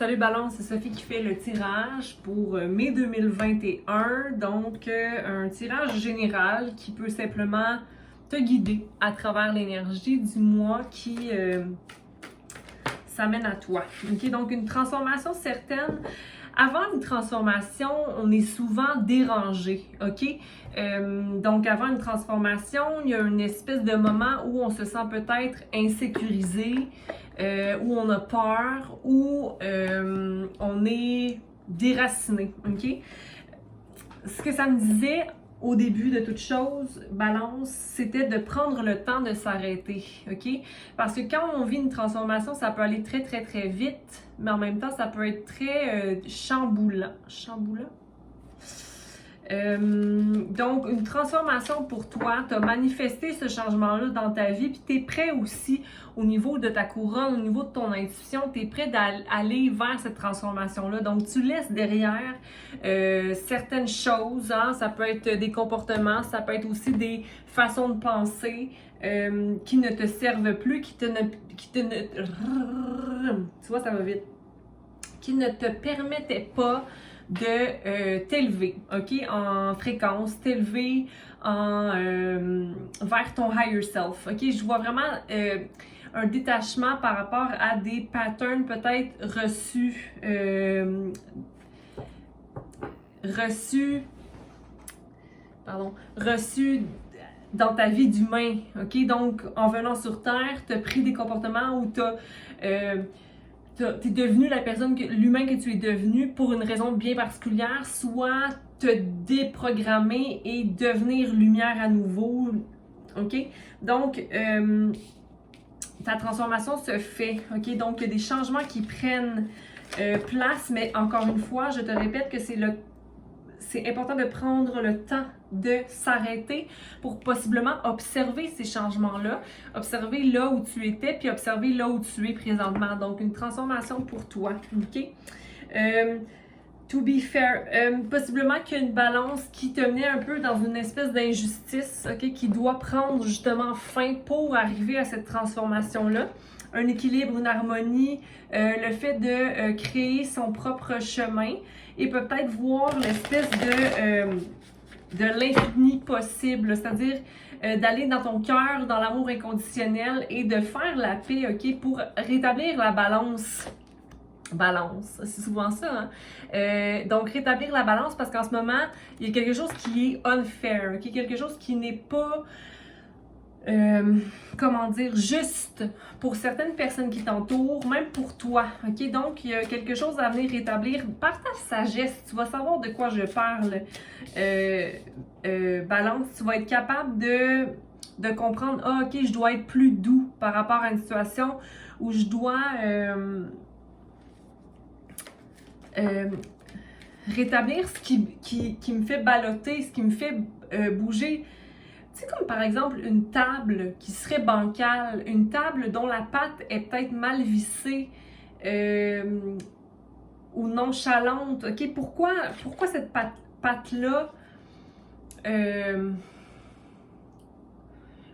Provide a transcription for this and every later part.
Salut Balance, c'est Sophie qui fait le tirage pour mai 2021. Donc, un tirage général qui peut simplement te guider à travers l'énergie du mois qui s'amène à toi. Ok, donc une transformation certaine. Avant une transformation, on est souvent dérangé, ok? Donc, avant une transformation, il y a une espèce de moment où on se sent peut-être insécurisé, où on a peur, où on est déraciné, ok? Ce que ça me disait au début de toute chose, Balance, c'était de prendre le temps de s'arrêter, ok? Parce que quand on vit une transformation, ça peut aller très, très, très vite, mais en même temps, ça peut être très chamboulant. Chamboulant? Donc, une transformation pour toi, tu as manifesté ce changement-là dans ta vie, puis tu es prêt aussi au niveau de ta couronne, au niveau de ton intuition, tu es prêt d'aller vers cette transformation-là. Donc, tu laisses derrière certaines choses, hein? Ça peut être des comportements, ça peut être aussi des façons de penser qui ne te servent plus, tu vois, ça va vite, qui ne te permettaient pas de t'élever, ok, en fréquence, t'élever vers ton higher self, ok. Je vois vraiment un détachement par rapport à des patterns peut-être reçus dans ta vie d'humain, ok. Donc, en venant sur Terre, tu as pris des comportements où tu es devenu l'humain que tu es devenu pour une raison bien particulière, soit te déprogrammer et devenir lumière à nouveau, ok? Donc, ta transformation se fait, ok? Donc, il y a des changements qui prennent place, mais encore une fois, je te répète que c'est important de prendre le temps de s'arrêter pour possiblement observer ces changements-là, observer là où tu étais, puis observer là où tu es présentement. Donc, une transformation pour toi, ok? To be fair, possiblement qu'il y a une balance qui te menait un peu dans une espèce d'injustice, ok? Qui doit prendre justement fin pour arriver à cette transformation-là. Un équilibre, une harmonie, le fait de créer son propre chemin et peut-être voir l'espèce de l'infini possible, c'est-à-dire d'aller dans ton cœur, dans l'amour inconditionnel et de faire la paix, ok, pour rétablir la balance. Balance, c'est souvent ça, hein? Donc rétablir la balance parce qu'en ce moment, il y a quelque chose qui est unfair, ok, quelque chose qui n'est pas comment dire, juste pour certaines personnes qui t'entourent, même pour toi, ok? Donc, il y a quelque chose à venir rétablir par ta sagesse. Tu vas savoir de quoi je parle. Balance, tu vas être capable de comprendre, ah, ok, je dois être plus doux par rapport à une situation où je dois rétablir ce qui me fait balloter, ce qui me fait bouger. Tu sais, comme par exemple une table qui serait bancale, une table dont la patte est peut-être mal vissée ou nonchalante. Ok, pourquoi cette patte-là ne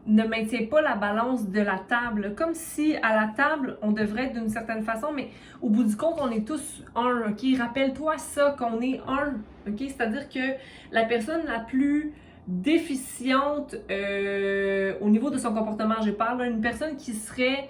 maintient pas la balance de la table? Comme si à la table, on devrait être d'une certaine façon, mais au bout du compte, on est tous un. Ok, rappelle-toi ça, qu'on est un. Ok, c'est-à-dire que la personne la plus déficiente au niveau de son comportement, je parle d'une personne qui serait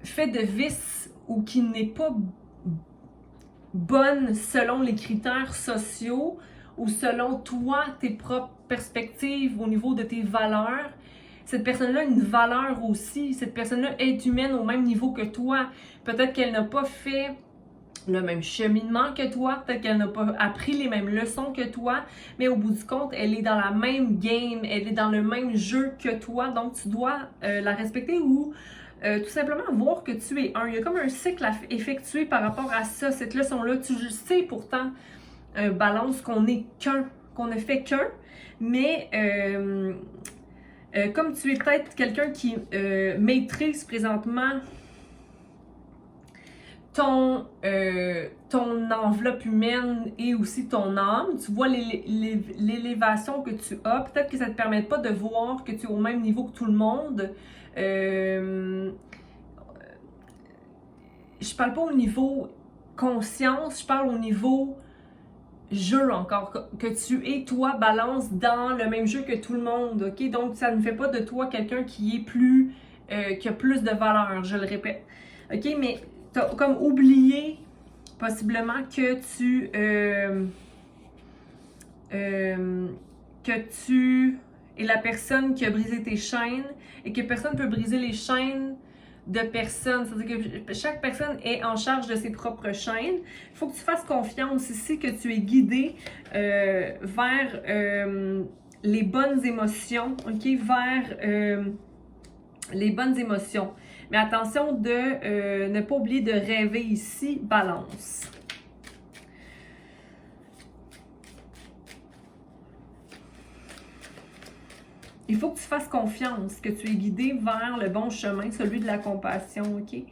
fait de vices ou qui n'est pas bonne selon les critères sociaux ou selon toi, tes propres perspectives au niveau de tes valeurs. Cette personne-là a une valeur aussi. Cette personne-là est humaine au même niveau que toi. Peut-être qu'elle n'a pas fait le même cheminement que toi, peut-être qu'elle n'a pas appris les mêmes leçons que toi, mais au bout du compte, elle est dans la même game, elle est dans le même jeu que toi, donc tu dois la respecter ou tout simplement voir que tu es un. Il y a comme un cycle à effectuer par rapport à ça, cette leçon-là. Tu sais pourtant, Balance, qu'on n'est qu'un, qu'on ne fait qu'un, mais comme tu es peut-être quelqu'un qui maîtrise présentement ton enveloppe humaine et aussi ton âme, tu vois l'élévation que tu as, peut-être que ça ne te permet pas de voir que tu es au même niveau que tout le monde. je parle pas au niveau conscience, je parle au niveau jeu encore, que tu es, toi, balance dans le même jeu que tout le monde, ok? Donc, ça ne fait pas de toi quelqu'un qui est plus, qui a plus de valeur, je le répète, ok? Mais t'as comme oublié, possiblement, que tu es la personne qui a brisé tes chaînes et que personne ne peut briser les chaînes de personne. C'est-à-dire que chaque personne est en charge de ses propres chaînes. Il faut que tu fasses confiance ici, que tu es guidé vers les bonnes émotions, ok? Vers les bonnes émotions. Mais attention de ne pas oublier de rêver ici, balance. Il faut que tu fasses confiance, que tu es guidé vers le bon chemin, celui de la compassion, ok?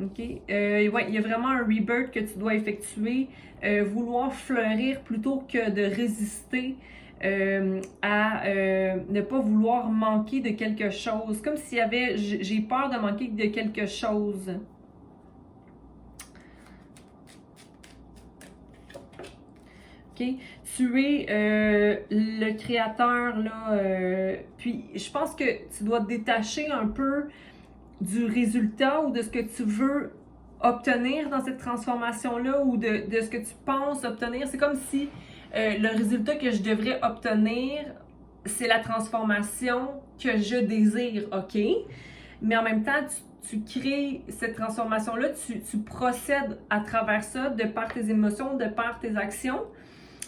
Ok? Ouais, il y a vraiment un rebirth que tu dois effectuer, vouloir fleurir plutôt que de résister à ne pas vouloir manquer de quelque chose. Comme s'il y avait, j'ai peur de manquer de quelque chose. Ok? Tu es le créateur, là. Puis, je pense que tu dois te détacher un peu du résultat ou de ce que tu veux obtenir dans cette transformation-là ou de ce que tu penses obtenir. C'est comme si le résultat que je devrais obtenir, c'est la transformation que je désire, ok? Mais en même temps, tu crées cette transformation-là, tu procèdes à travers ça, de par tes émotions, de par tes actions.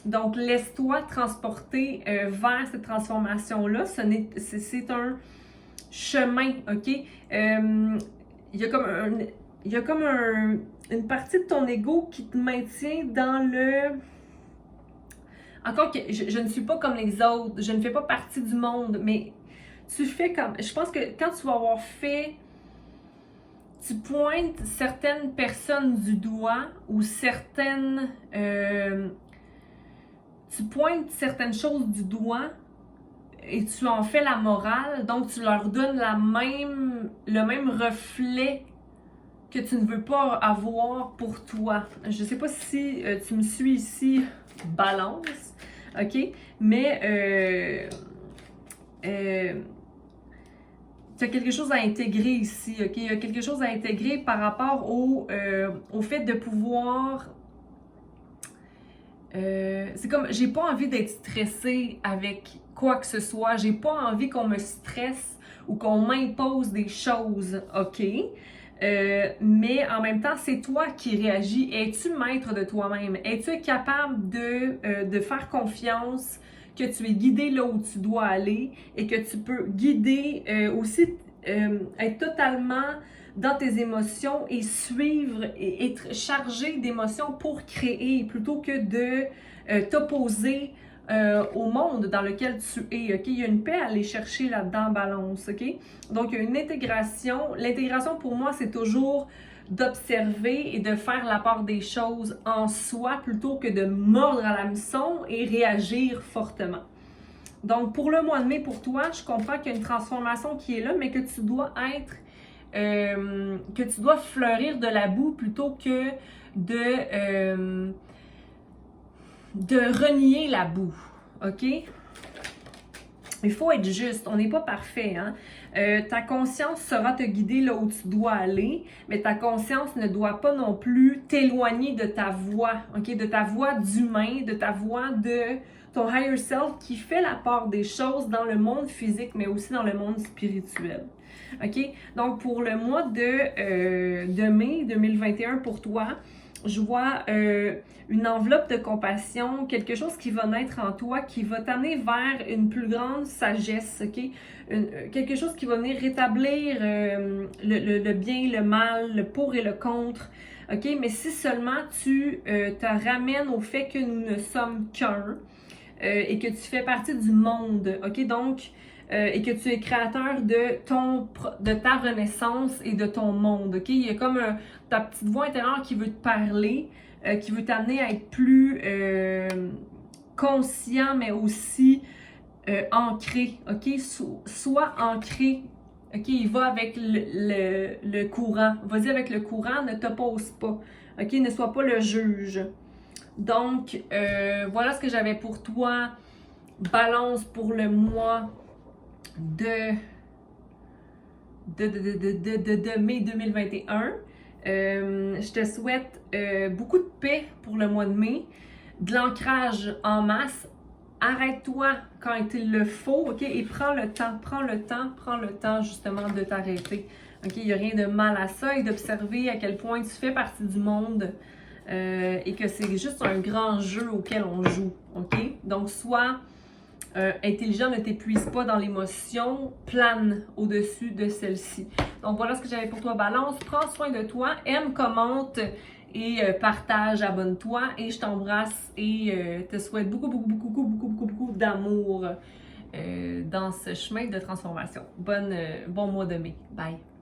Donc, laisse-toi transporter vers cette transformation-là. C'est un chemin, ok? Il y a comme une partie de ton ego qui te maintient dans le... Encore que je ne suis pas comme les autres, je ne fais pas partie du monde, mais tu fais comme... Je pense que quand tu vas avoir fait... Tu pointes certaines personnes du doigt ou certaines... tu pointes certaines choses du doigt et tu en fais la morale, donc tu leur donnes le même reflet que tu ne veux pas avoir pour toi. Je ne sais pas si tu me suis ici, balance, ok? Mais tu as quelque chose à intégrer ici, ok? Il y a quelque chose à intégrer par rapport au fait de pouvoir... c'est comme, j'ai pas envie d'être stressée avec quoi que ce soit. J'ai pas envie qu'on me stresse ou qu'on m'impose des choses, ok? Mais en même temps, c'est toi qui réagis. Es-tu maître de toi-même? Es-tu capable de faire confiance que tu es guidé là où tu dois aller et que tu peux guider aussi, être totalement dans tes émotions et suivre et être chargé d'émotions pour créer plutôt que de t'opposer au monde dans lequel tu es, ok? Il y a une paix à aller chercher là-dedans, balance, ok? Donc, il y a une intégration. L'intégration, pour moi, c'est toujours d'observer et de faire la part des choses en soi plutôt que de mordre à l'hameçon et réagir fortement. Donc, pour le mois de mai, pour toi, je comprends qu'il y a une transformation qui est là, mais que tu dois être... que tu dois fleurir de la boue plutôt que de renier la boue, ok? Il faut être juste, on n'est pas parfait, hein? Ta conscience saura te guider là où tu dois aller, mais ta conscience ne doit pas non plus t'éloigner de ta voix, ok? De ta voix d'humain, de ta voix de ton higher self qui fait la part des choses dans le monde physique, mais aussi dans le monde spirituel. OK? Donc, pour le mois de mai 2021, pour toi, je vois une enveloppe de compassion, quelque chose qui va naître en toi, qui va t'amener vers une plus grande sagesse, OK? Quelque chose qui va venir rétablir le bien, le mal, le pour et le contre, OK? Mais si seulement tu te ramènes au fait que nous ne sommes qu'un et que tu fais partie du monde, OK? Donc, et que tu es créateur de ta renaissance et de ton monde, ok? Il y a comme ta petite voix intérieure qui veut te parler, qui veut t'amener à être plus conscient, mais aussi ancré, ok? Sois ancré OK? Il va avec le courant. Vas-y avec le courant, ne t'oppose pas. OK? Ne sois pas le juge. Donc, voilà ce que j'avais pour toi. Balance pour le mois de mai 2021. Je te souhaite beaucoup de paix pour le mois de mai, de l'ancrage en masse. Arrête-toi quand il le faut, OK? Et prends le temps justement de t'arrêter. OK? Il n'y a rien de mal à ça et d'observer à quel point tu fais partie du monde et que c'est juste un grand jeu auquel on joue. OK? Donc, sois intelligent, ne t'épuise pas dans l'émotion, plane au-dessus de celle-ci. Donc, voilà ce que j'avais pour toi, Balance. Prends soin de toi, aime, commente et partage, abonne-toi et je t'embrasse et te souhaite beaucoup d'amour dans ce chemin de transformation. Bon mois de mai. Bye!